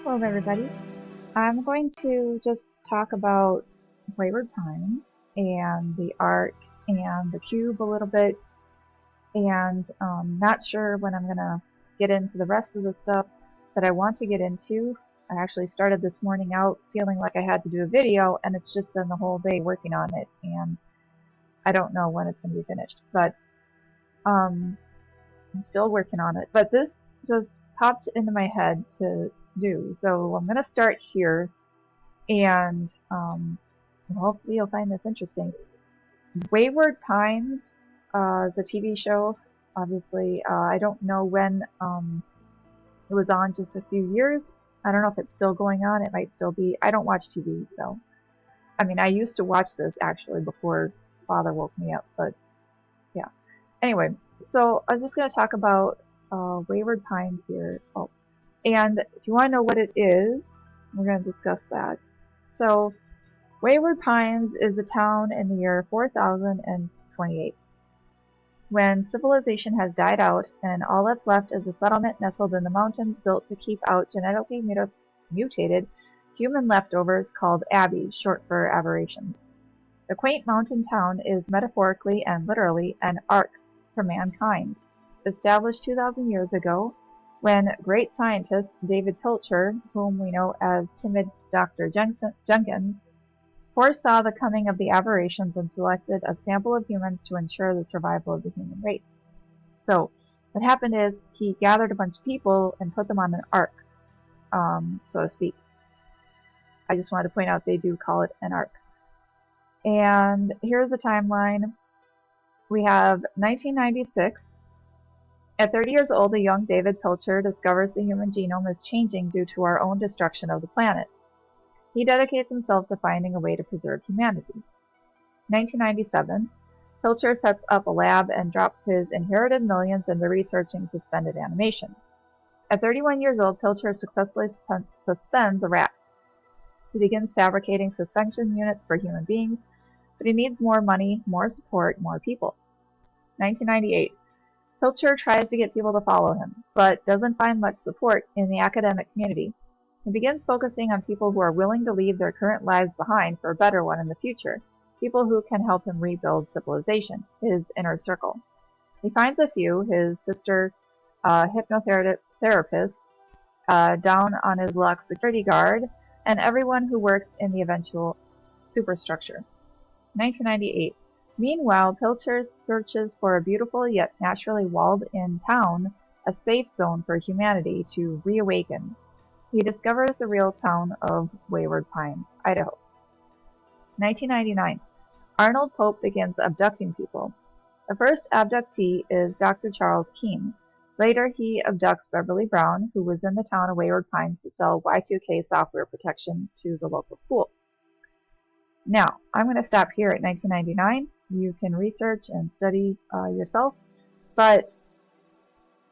Hello, everybody. I'm going to just talk about Wayward Pines and the Ark and the Cube a little bit, and not sure when I'm going to get into the rest of the stuff that I want to get into. I actually started this morning out feeling like I had to do a video, and it's just been the whole day working on it, and I don't know when it's going to be finished, but I'm still working on it. But this just popped into my head to do, so I'm going to start here. And hopefully you'll find this interesting. Wayward Pines is a TV show. Obviously, I don't know when it was on, just a few years. I don't know if it's still going on. It might still be. I don't watch TV, so I mean, I used to watch this actually before Father woke me up, but yeah. Anyway, so I was just going to talk about Wayward Pines here. Oh, and if you want to know what it is, we're going to discuss that. So, Wayward Pines is a town in the year 4028, when civilization has died out and all that's left is a settlement nestled in the mountains built to keep out genetically mutated human leftovers called Abbeys, short for aberrations. The quaint mountain town is metaphorically and literally an ark for mankind, established 2,000 years ago when great scientist David Pilcher, whom we know as timid Dr. Jenkins, foresaw the coming of the aberrations and selected a sample of humans to ensure the survival of the human race. So, what happened is he gathered a bunch of people and put them on an ark, so to speak. I just wanted to point out they do call it an ark. And here's the timeline. We have 1996. At 30 years old, the young David Pilcher discovers the human genome is changing due to our own destruction of the planet. He dedicates himself to finding a way to preserve humanity. 1997, Pilcher sets up a lab and drops his inherited millions into researching suspended animation. At 31 years old, Pilcher successfully suspends a rat. He begins fabricating suspension units for human beings, but he needs more money, more support, more people. 1998, Pilcher tries to get people to follow him, but doesn't find much support in the academic community. He begins focusing on people who are willing to leave their current lives behind for a better one in the future, people who can help him rebuild civilization, his inner circle. He finds a few, his sister, hypnotherapist, down on his luck security guard, and everyone who works in the eventual superstructure. 1998. Meanwhile, Pilcher searches for a beautiful yet naturally walled-in town, a safe zone for humanity to reawaken. He discovers the real town of Wayward Pines, Idaho. 1999. Arnold Pope begins abducting people. The first abductee is Dr. Charles Keene. Later, he abducts Beverly Brown, who was in the town of Wayward Pines to sell Y2K software protection to the local school. Now, I'm going to stop here at 1999. You can research and study yourself, but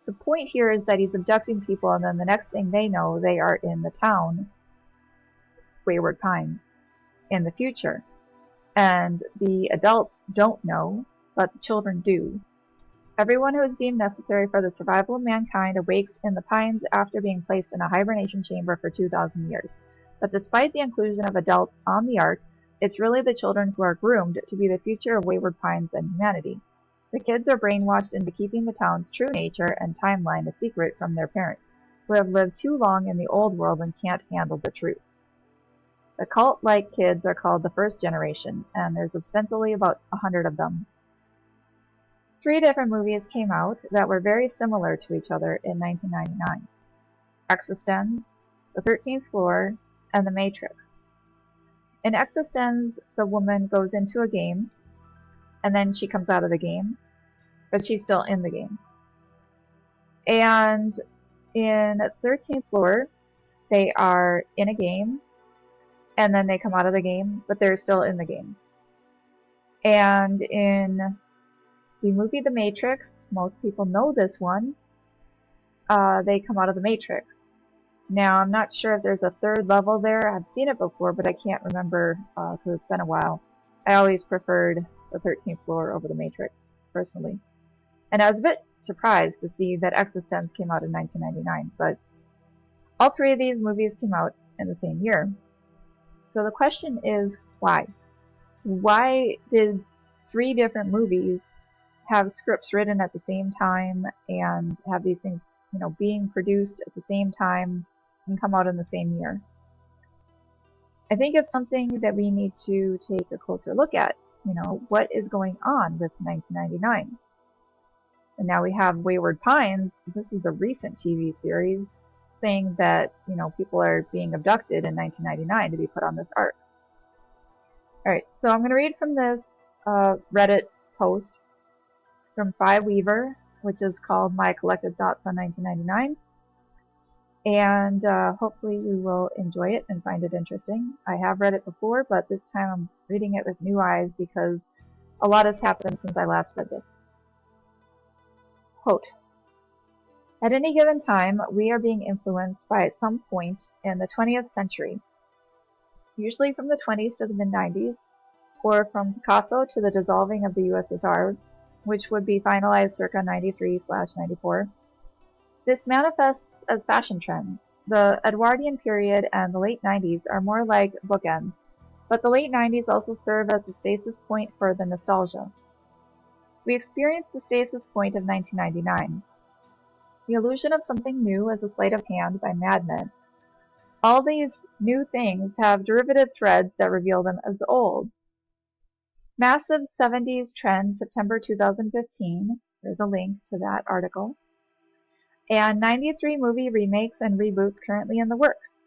the point here is that he's abducting people, and then the next thing they know, they are in the town, Wayward Pines, in the future. And the adults don't know, but the children do. Everyone who is deemed necessary for the survival of mankind awakes in the Pines after being placed in a hibernation chamber for 2,000 years. But despite the inclusion of adults on the ark, it's really the children who are groomed to be the future of Wayward Pines and humanity. The kids are brainwashed into keeping the town's true nature and timeline a secret from their parents, who have lived too long in the old world and can't handle the truth. The cult-like kids are called the first generation, and there's ostensibly about 100 of them. 3 different movies came out that were very similar to each other in 1999. Existenz, The 13th Floor, and The Matrix. In Existenz, the woman goes into a game, and then she comes out of the game, but she's still in the game. And in 13th Floor, they are in a game, and then they come out of the game, but they're still in the game. And in the movie The Matrix, most people know this one, they come out of the Matrix. Now, I'm not sure if there's a third level there. I've seen it before, but I can't remember because it's been a while. I always preferred the 13th Floor over the Matrix, personally. And I was a bit surprised to see that Existenz came out in 1999, but All three of these movies came out in the same year. So the question is, why? Why did three different movies have scripts written at the same time and have these things, being produced at the same time and come out in the same year? I think it's something that we need to take a closer look at. What is going on with 1999? And now we have Wayward Pines. This is a recent TV series saying that, people are being abducted in 1999 to be put on this ark. Alright, so I'm going to read from this Reddit post from PhiWeaver, which is called My Collected Thoughts on 1999. And hopefully you will enjoy it and find it interesting. I have read it before, but this time I'm reading it with new eyes because a lot has happened since I last read this. Quote, at any given time, we are being influenced by at some point in the 20th century, usually from the 20s to the mid-90s, or from Picasso to the dissolving of the USSR, which would be finalized circa 93/94. This manifests as fashion trends. The Edwardian period and the late 90s are more like bookends, but the late 90s also serve as the stasis point for the nostalgia. We experienced the stasis point of 1999. The illusion of something new as a sleight of hand by madmen. All these new things have derivative threads that reveal them as old. Massive 70s trend, September 2015. There's a link to that article. And 93 movie remakes and reboots currently in the works.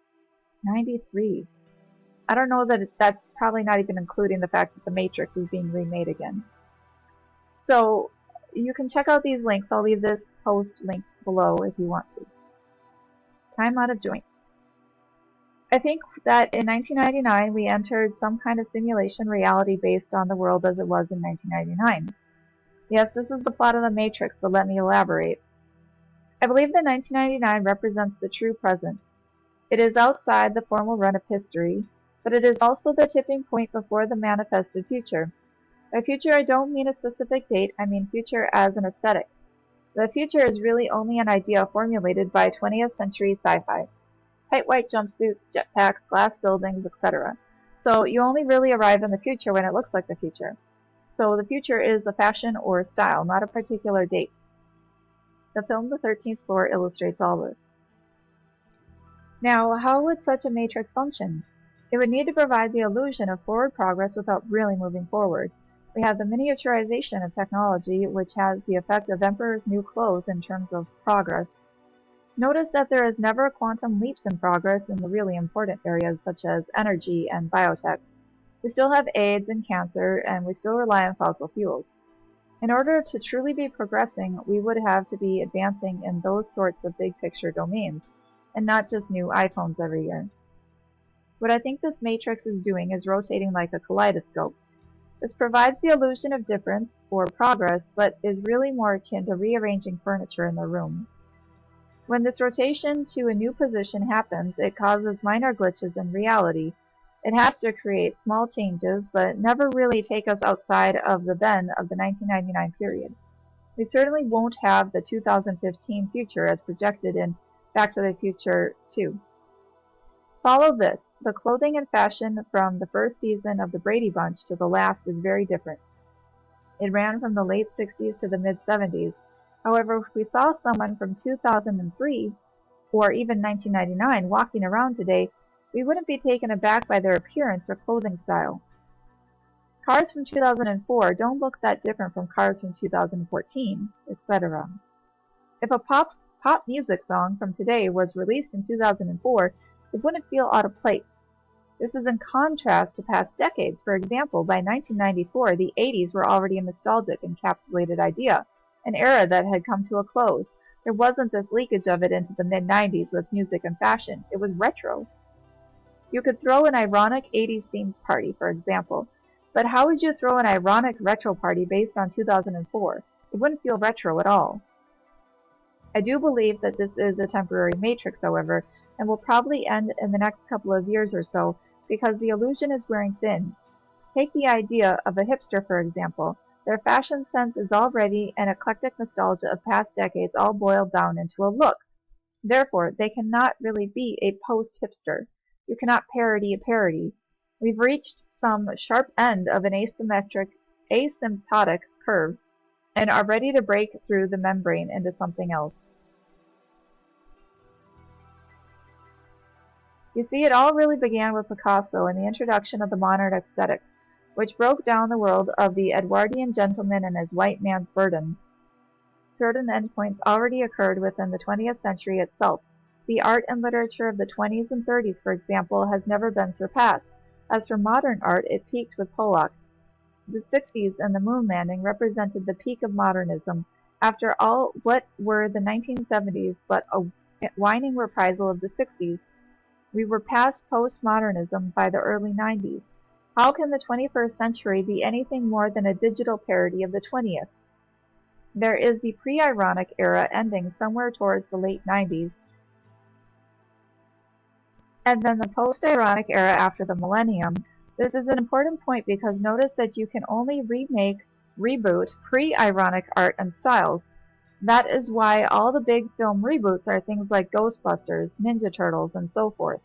93. I don't know that's probably not even including the fact that The Matrix is being remade again. So you can check out these links. I'll leave this post linked below if you want to. Time out of joint. I think that in 1999 we entered some kind of simulation reality based on the world as it was in 1999. Yes, this is the plot of The Matrix, but let me elaborate. I believe that 1999 represents the true present. It is outside the formal run of history, but it is also the tipping point before the manifested future. By future, I don't mean a specific date, I mean future as an aesthetic. The future is really only an idea formulated by 20th century sci-fi. Tight white jumpsuits, jetpacks, glass buildings, etc. So you only really arrive in the future when it looks like the future. So the future is a fashion or a style, not a particular date. The film The 13th Floor illustrates all this. Now, how would such a matrix function? It would need to provide the illusion of forward progress without really moving forward. We have the miniaturization of technology, which has the effect of emperor's new clothes in terms of progress. Notice that there is never quantum leaps in progress in the really important areas such as energy and biotech. We still have AIDS and cancer, and we still rely on fossil fuels. In order to truly be progressing, we would have to be advancing in those sorts of big picture domains, and not just new iPhones every year. What I think this matrix is doing is rotating like a kaleidoscope. This provides the illusion of difference, or progress, but is really more akin to rearranging furniture in the room. When this rotation to a new position happens, it causes minor glitches in reality. It has to create small changes, but never really take us outside of the then of the 1999 period. We certainly won't have the 2015 future as projected in Back to the Future 2. Follow this. The clothing and fashion from the first season of the Brady Bunch to the last is very different. It ran from the late 60s to the mid-70s. However, if we saw someone from 2003 or even 1999 walking around today, we wouldn't be taken aback by their appearance or clothing style. Cars from 2004 don't look that different from cars from 2014, etc. If a pop music song from today was released in 2004, it wouldn't feel out of place. This is in contrast to past decades. For example, by 1994, the 80s were already a nostalgic, encapsulated idea, an era that had come to a close. There wasn't this leakage of it into the mid-90s with music and fashion. It was retro. You could throw an ironic 80s themed party, for example, but how would you throw an ironic retro party based on 2004? It wouldn't feel retro at all. I do believe that this is a temporary matrix, however, and will probably end in the next couple of years or so, because the illusion is wearing thin. Take the idea of a hipster, for example. Their fashion sense is already an eclectic nostalgia of past decades all boiled down into a look. Therefore, they cannot really be a post-hipster. You cannot parody a parody. We've reached some sharp end of an asymptotic curve and are ready to break through the membrane into something else. You see, it all really began with Picasso and the introduction of the modern aesthetic, which broke down the world of the Edwardian gentleman and his white man's burden. Certain endpoints already occurred within the 20th century itself. The art and literature of the 20s and 30s, for example, has never been surpassed. As for modern art, it peaked with Pollock. The 60s and the moon landing represented the peak of modernism. After all, what were the 1970s but a whining reprisal of the 60s? We were past postmodernism by the early 90s. How can the 21st century be anything more than a digital parody of the 20th? There is the pre-ironic era ending somewhere towards the late 90s, and then the post-ironic era after the millennium. This is an important point because notice that you can only reboot pre-ironic art and styles. That is why all the big film reboots are things like Ghostbusters, Ninja Turtles, and so forth.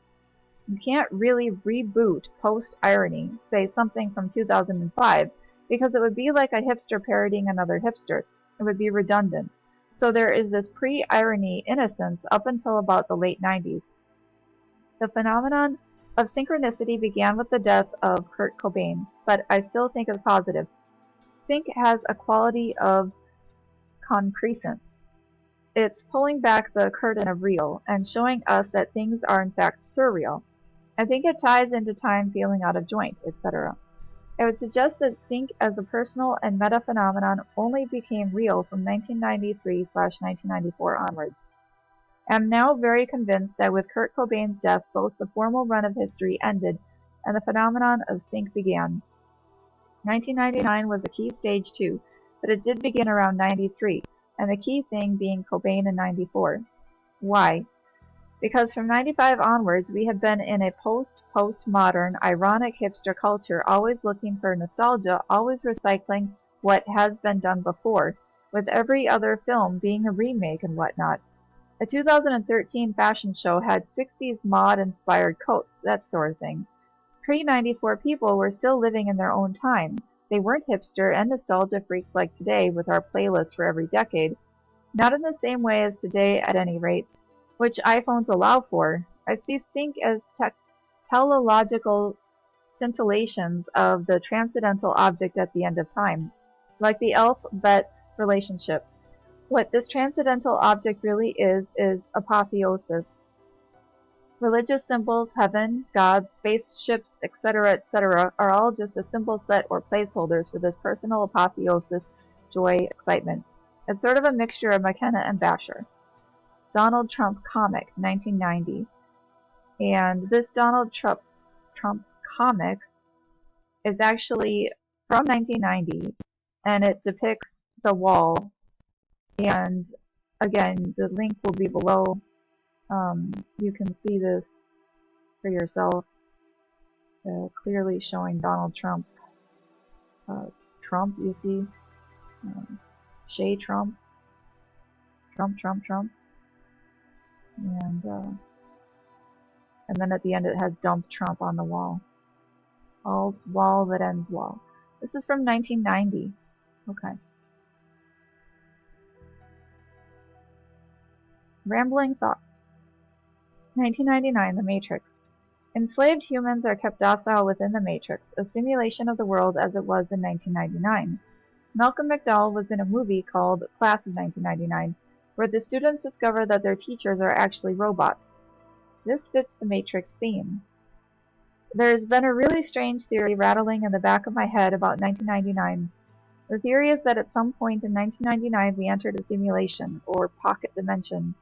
You can't really reboot post-irony, say something from 2005, because it would be like a hipster parodying another hipster. It would be redundant. So there is this pre-irony innocence up until about the late 90s. The phenomenon of synchronicity began with the death of Kurt Cobain, but I still think it's positive. Sync has a quality of concrescence. It's pulling back the curtain of real and showing us that things are in fact surreal. I think it ties into time feeling out of joint, etc. I would suggest that sync as a personal and meta phenomenon only became real from 1993/1994 onwards. I am now very convinced that with Kurt Cobain's death, both the formal run of history ended and the phenomenon of sync began. 1999 was a key stage too, but it did begin around 93, and the key thing being Cobain in 94. Why? Because from 95 onwards, we have been in a postmodern, ironic hipster culture, always looking for nostalgia, always recycling what has been done before, with every other film being a remake and whatnot. A 2013 fashion show had 60s mod-inspired coats, that sort of thing. Pre-94 people were still living in their own time. They weren't hipster and nostalgia freaks like today with our playlist for every decade. Not in the same way as today, at any rate, which iPhones allow for. I see sync as teleological scintillations of the transcendental object at the end of time, like the elf-bet relationship. What this transcendental object really is apotheosis. Religious symbols, heaven, gods, spaceships, etc., are all just a symbol set or placeholders for this personal apotheosis, joy, excitement. It's sort of a mixture of McKenna and Basher. Donald Trump comic, 1990. And this Donald Trump comic is actually from 1990, and it depicts the wall. And again, the link will be below. You can see this for yourself, clearly showing Donald Trump. Trump, you see, Shay Trump, Trump. And then at the end it has dump Trump on the wall. All's wall that ends wall. This is from 1990. Okay. Rambling thoughts. 1999, The Matrix. Enslaved humans are kept docile within the Matrix, a simulation of the world as it was in 1999. Malcolm McDowell was in a movie called Class of 1999, where the students discover that their teachers are actually robots. This fits the Matrix theme. There's been a really strange theory rattling in the back of my head about 1999. The theory is that at some point in 1999 we entered a simulation, or pocket dimension.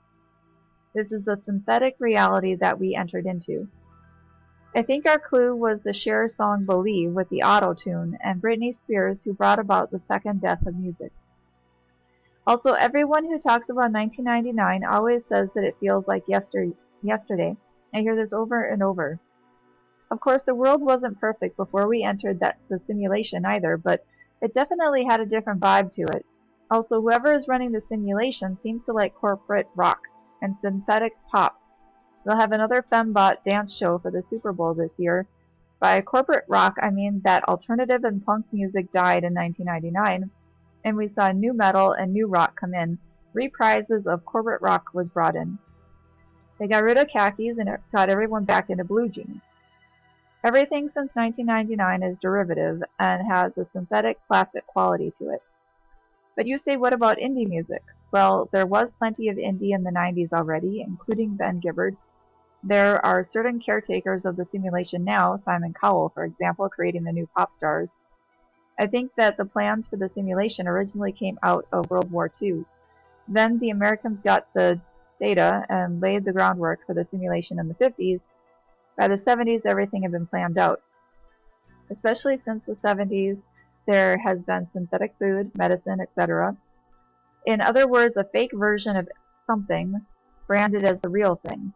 This is a synthetic reality that we entered into. I think our clue was the Cher song Believe with the auto-tune, and Britney Spears, who brought about the second death of music. Also, everyone who talks about 1999 always says that it feels like yesterday. I hear this over and over. Of course, the world wasn't perfect before we entered the simulation either, but it definitely had a different vibe to it. Also, whoever is running the simulation seems to like corporate rock. and synthetic pop. They'll have another fembot dance show for the Super Bowl this year. By corporate rock, I mean that alternative and punk music died in 1999, and we saw new metal and new rock come in. Reprises of corporate rock was brought in. They got rid of khakis and it got everyone back into blue jeans. Everything since 1999 is derivative and has a synthetic plastic quality to it. But you say, what about indie music? Well, there was plenty of indie in the 90s already, including Ben Gibbard. There are certain caretakers of the simulation now, Simon Cowell, for example, creating the new pop stars. I think that the plans for the simulation originally came out of World War II. Then the Americans got the data and laid the groundwork for the simulation in the 50s. By the 70s, everything had been planned out. Especially since the 70s, there has been synthetic food, medicine, etc. In other words, a fake version of something branded as the real thing.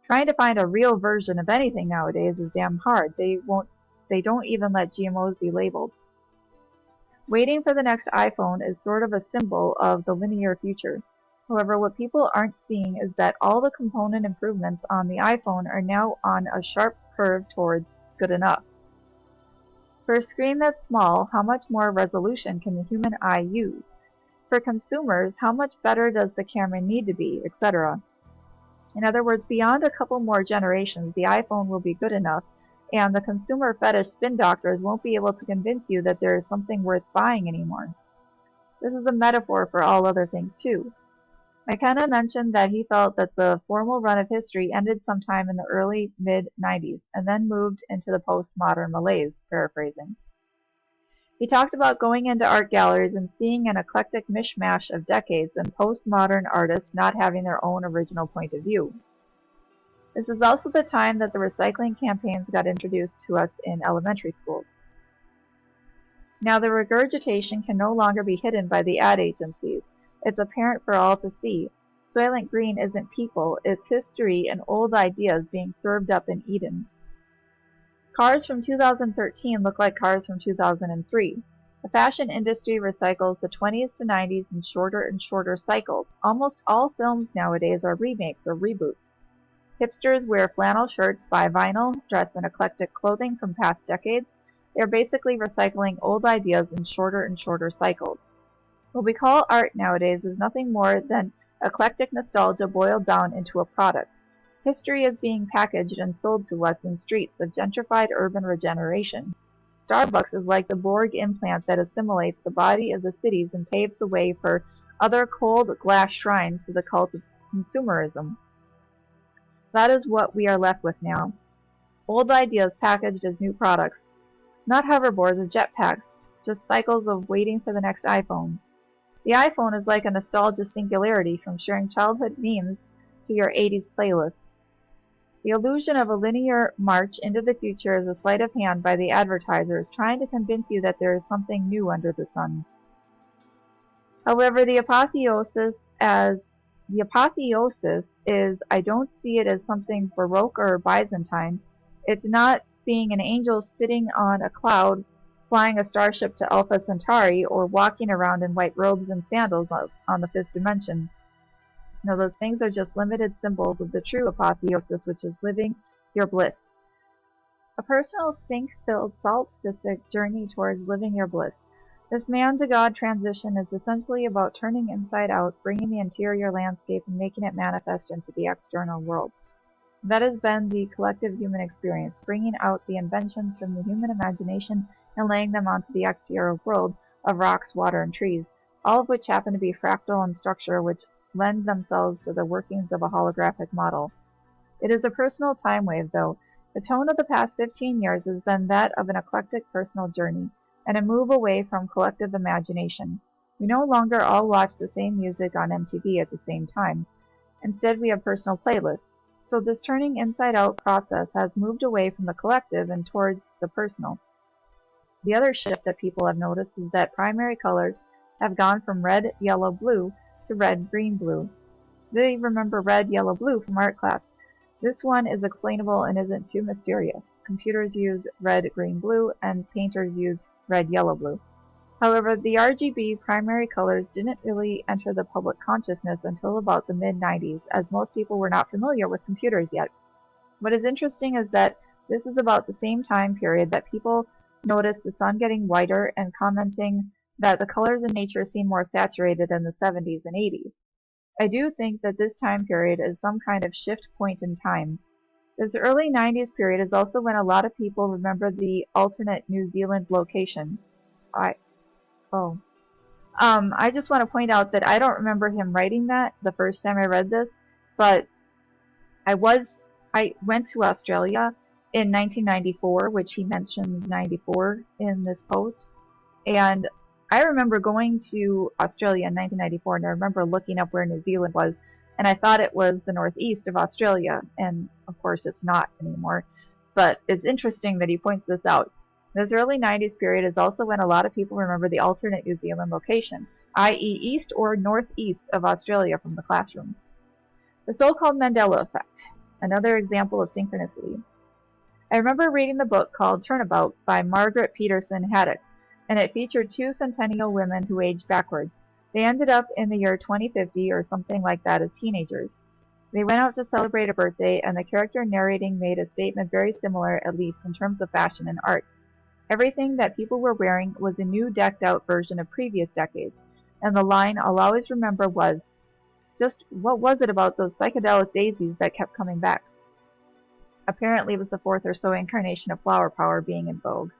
Trying to find a real version of anything nowadays is damn hard. They don't even let GMOs be labeled. Waiting for the next iPhone is sort of a symbol of the linear future. However, what people aren't seeing is that all the component improvements on the iPhone are now on a sharp curve towards good enough. For a screen that's small, how much more resolution can the human eye use? For consumers, how much better does the camera need to be, etc.? In other words, beyond a couple more generations, the iPhone will be good enough, and the consumer fetish spin doctors won't be able to convince you that there is something worth buying anymore. This is a metaphor for all other things too. McKenna mentioned that he felt that the formal run of history ended sometime in the early mid-90s, and then moved into the postmodern malaise, paraphrasing. He talked about going into art galleries and seeing an eclectic mishmash of decades and postmodern artists not having their own original point of view. This is also the time that the recycling campaigns got introduced to us in elementary schools. Now the regurgitation can no longer be hidden by the ad agencies. It's apparent for all to see. Soylent Green isn't people, it's history and old ideas being served up and eaten. Cars from 2013 look like cars from 2003. The fashion industry recycles the 20s to 90s in shorter and shorter cycles. Almost all films nowadays are remakes or reboots. Hipsters wear flannel shirts, buy vinyl, dress in eclectic clothing from past decades. They're basically recycling old ideas in shorter and shorter cycles. What we call art nowadays is nothing more than eclectic nostalgia boiled down into a product. History is being packaged and sold to us in streets of gentrified urban regeneration. Starbucks is like the Borg implant that assimilates the body of the cities and paves the way for other cold glass shrines to the cult of consumerism. That is what we are left with now. Old ideas packaged as new products. Not hoverboards or jetpacks, just cycles of waiting for the next iPhone. The iPhone is like a nostalgia singularity from sharing childhood memes to your 80s playlist. The illusion of a linear march into the future is a sleight of hand by the advertisers trying to convince you that there is something new under the sun. However, the apotheosis is I don't see it as something Baroque or Byzantine. It's not being an angel sitting on a cloud flying a starship to Alpha Centauri or walking around in white robes and sandals on the fifth dimension. No, those things are just limited symbols of the true apotheosis, which is living your bliss. A personal sync-filled solipsistic journey towards living your bliss. This man-to-God transition is essentially about turning inside out, bringing the interior landscape and making it manifest into the external world. That has been the collective human experience, bringing out the inventions from the human imagination and laying them onto the exterior world of rocks, water, and trees, all of which happen to be fractal in structure, which lend themselves to the workings of a holographic model. It is a personal time wave, though. The tone of the past 15 years has been that of an eclectic personal journey, and a move away from collective imagination. We no longer all watch the same music on MTV at the same time. Instead, we have personal playlists. So this turning inside-out process has moved away from the collective and towards the personal. The other shift that people have noticed is that primary colors have gone from red, yellow, blue to red, green, blue. They remember red, yellow, blue from art class. This one is explainable and isn't too mysterious. Computers use red, green, blue, and painters use red, yellow, blue. However, the RGB primary colors didn't really enter the public consciousness until about the mid-90s, as most people were not familiar with computers yet. What is interesting is that this is about the same time period that people noticed the sun getting whiter and commenting that the colors in nature seem more saturated in the 70s and 80s. I do think that this time period is some kind of shift point in time. This early 90s period is also when a lot of people remember the alternate New Zealand location. I oh. I just want to point out that I don't remember him writing that the first time I read this, but I went to Australia in 1994, which he mentions 94 in this post, and I remember going to Australia in 1994, and I remember looking up where New Zealand was, and I thought it was the northeast of Australia, and of course it's not anymore. But it's interesting that he points this out. This early 90s period is also when a lot of people remember the alternate New Zealand location, i.e. east or northeast of Australia from the classroom. The so-called Mandela effect, another example of synchronicity. I remember reading the book called Turnabout by Margaret Peterson Haddock, and it featured two centennial women who aged backwards. They ended up in the year 2050 or something like that as teenagers. They went out to celebrate a birthday, and the character narrating made a statement very similar, at least in terms of fashion and art. Everything that people were wearing was a new decked-out version of previous decades, and the line I'll always remember was, just what was it about those psychedelic daisies that kept coming back? Apparently it was the fourth or so incarnation of flower power being in vogue.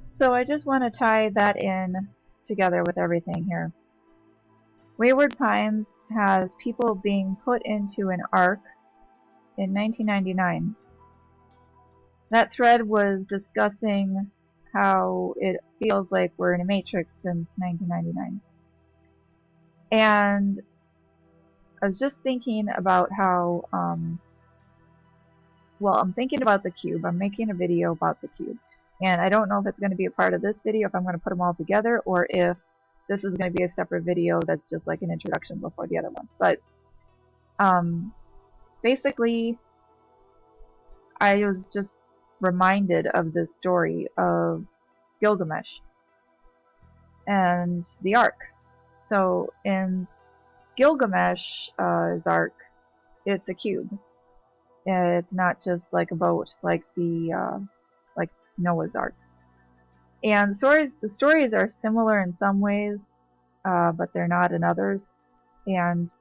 So I just want to tie that in together with everything here. Wayward Pines has people being put into an ark in 1999. That thread was discussing how it feels like we're in a matrix since 1999. And I was just thinking about how, I'm thinking about the cube. I'm making a video about the cube. And I don't know if it's going to be a part of this video, if I'm going to put them all together, or if this is going to be a separate video that's just like an introduction before the other one. But basically, I was just reminded of this story of Gilgamesh and the Ark. So in Gilgamesh's Ark, it's a cube. It's not just like a boat, like like Noah's Ark. And the stories are similar in some ways, but they're not in others. And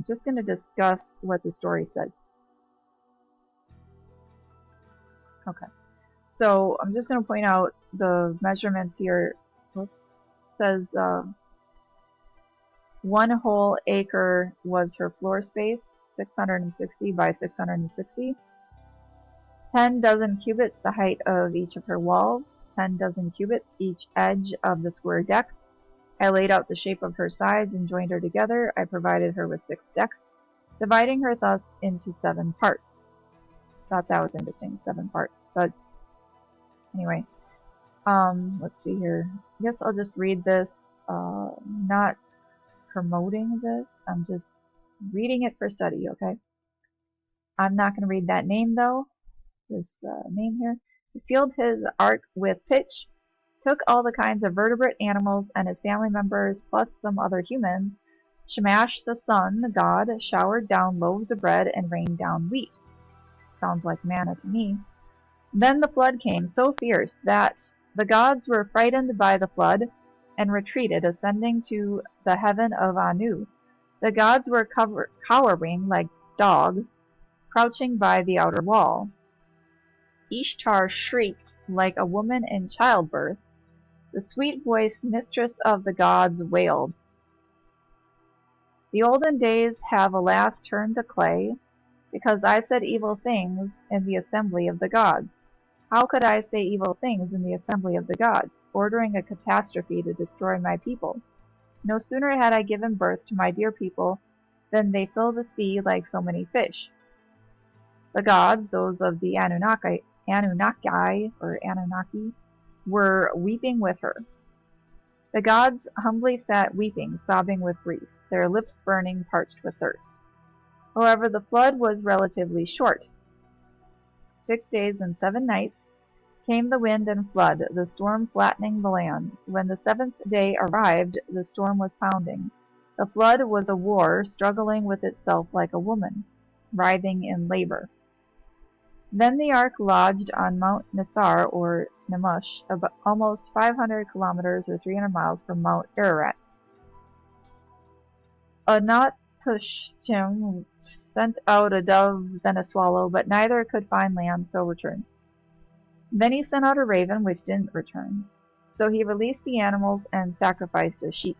just going to discuss what the story says. Okay. So I'm just going to point out the measurements here. Whoops. Says 1 whole acre was her floor space, 660 by 660. 10 dozen cubits the height of each of her walls, 10 dozen cubits each edge of the square deck. I laid out the shape of her sides and joined her together. I provided her with 6 decks, dividing her thus into 7 parts. Thought that was interesting, 7 parts. But anyway, let's see here. I guess I'll just read this, not promoting this. I'm just reading it for study, okay? I'm not going to read that name though. This name here. He sealed his ark with pitch, took all the kinds of vertebrate animals and his family members plus some other humans. Shamash the sun, the god, showered down loaves of bread and rained down wheat. Sounds like manna to me. Then the flood came, so fierce that the gods were frightened by the flood and retreated, ascending to the heaven of Anu. The gods were cowering like dogs, crouching by the outer wall. Ishtar shrieked like a woman in childbirth. The sweet-voiced mistress of the gods wailed. The olden days have alas turned to clay, because I said evil things in the assembly of the gods. How could I say evil things in the assembly of the gods, ordering a catastrophe to destroy my people? No sooner had I given birth to my dear people than they fill the sea like so many fish. The gods, those of the Anunnaki, were weeping with her. The gods humbly sat weeping, sobbing with grief, their lips burning, parched with thirst. However, the flood was relatively short, 6 days and 7 nights, Came the wind and flood, the storm flattening the land. When the seventh day arrived, the storm was pounding. The flood was a war, struggling with itself like a woman, writhing in labor. Then the ark lodged on Mount Nisar, or Nemush, about almost 500 kilometers or 300 miles from Mount Ararat. Anat-Pushtim sent out a dove, then a swallow, but neither could find land, so returned. Then he sent out a raven, which didn't return. So he released the animals and sacrificed a sheep.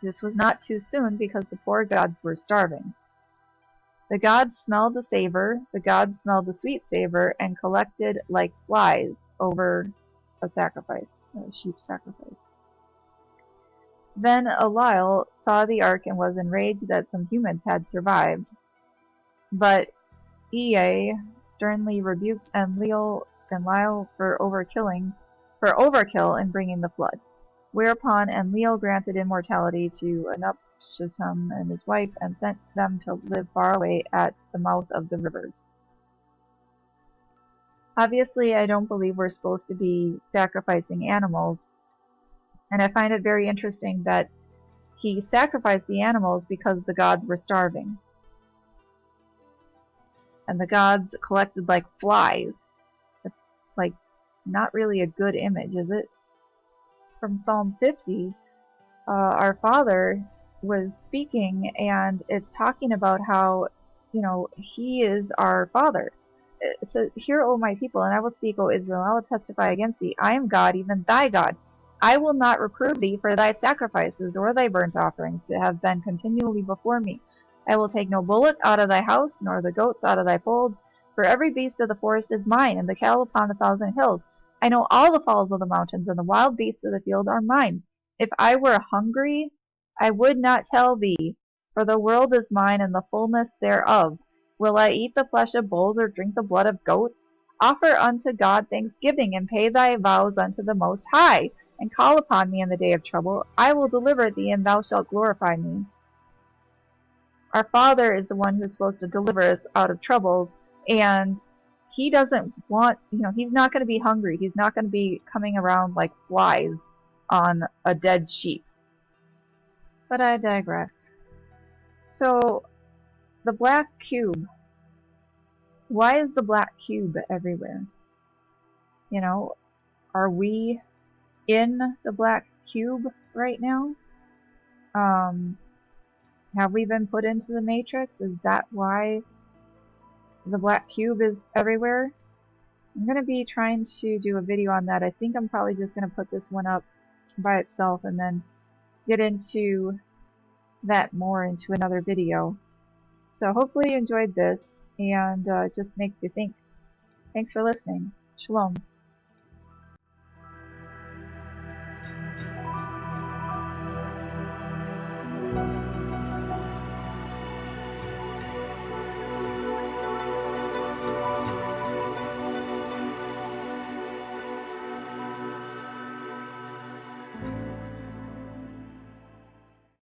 This was not too soon, because the poor gods were starving. The gods smelled the savor, the gods smelled the sweet savor, and collected like flies over a sheep sacrifice. Then Eliel saw the ark and was enraged that some humans had survived. But Ea sternly rebuked Enlil for overkill in bringing the flood. Whereupon Enlil granted immortality to Anupshtim and his wife, and sent them to live far away at the mouth of the rivers. Obviously, I don't believe we're supposed to be sacrificing animals, and I find it very interesting that he sacrificed the animals because the gods were starving. And the gods collected like flies. It's like not really a good image, is it? From Psalm 50, our Father was speaking, and it's talking about how, He is our Father. It says, "Hear, O my people, and I will speak, O Israel, and I will testify against thee. I am God, even thy God. I will not reprove thee for thy sacrifices or thy burnt offerings to have been continually before me. I will take no bullock out of thy house, nor the goats out of thy folds, for every beast of the forest is mine, and the cattle upon 1,000 hills. I know all the fowls of the mountains, and the wild beasts of the field are mine. If I were hungry, I would not tell thee, for the world is mine, and the fullness thereof. Will I eat the flesh of bulls, or drink the blood of goats? Offer unto God thanksgiving, and pay thy vows unto the Most High, and call upon me in the day of trouble. I will deliver thee, and thou shalt glorify me." Our Father is the one who's supposed to deliver us out of troubles, and He doesn't want, He's not going to be hungry. He's not going to be coming around like flies on a dead sheep. But I digress. So, the black cube. Why is the black cube everywhere? Are we in the black cube right now? Have we been put into the Matrix? Is that why the black cube is everywhere? I'm going to be trying to do a video on that. I think I'm probably just going to put this one up by itself and then get into that more into another video. So hopefully you enjoyed this, and it just makes you think. Thanks for listening. Shalom.